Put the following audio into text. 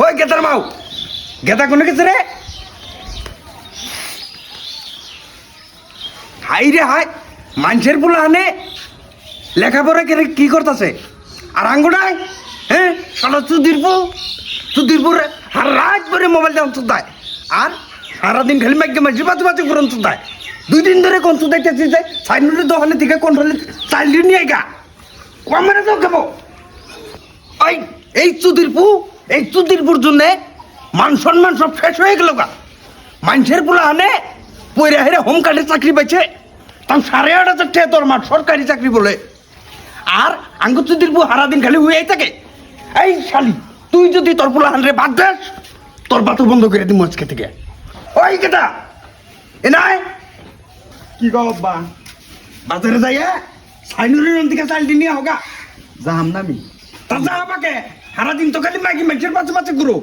ওই গেদার মাও গেদা কোনে গেছে রে? হাই রে হাই, মানুষের পোলা আনে লেখাপড়া করে কি করতেছে আর আঙ্গুড়ায়? হ্যাঁ সারা চুদিরপুর আর রাত ভরে মোবাইল দেওয়া তো দেয়, আর সারাদিন খালি মাইকে মাঝে বাজে বাজে করুন তো দেয়। 2 দিন ধরে কোন তো দেখতেছি যে সাইনুরের দোকানে থেকে কন্ট্রোলে চাইলি নিয়ে গা কমেরে তো খাবো। এই চুদিরপুর জন্য মান সম্মান সব শেষ হয়ে গেল গা। মানুষের পোলা আনে পয়রা হেরে হোম গার্ডের চাকরি পাইছে, তাও 8,500 টাকা দরমা সরকারি চাকরি বলে। আর আঙ্গুর চুদিরপুর সারাদিন খালি হয়েই থাকে। এই শালি, তুই যদি তোর পোলা হানরে বাদ দেস, তোর বাতো বন্ধ করে দিই আজকে থেকে। ওই কেটা এ নাই কি কও আব্বা? বাজারে যাইয়া সাইনুরের দিকে চাল নিয়ে হোগা। যাম না আমি। তা যা আমাকে সারাদিন তো খালি মাইকি মানুষের পাশে পাশে ঘুরো।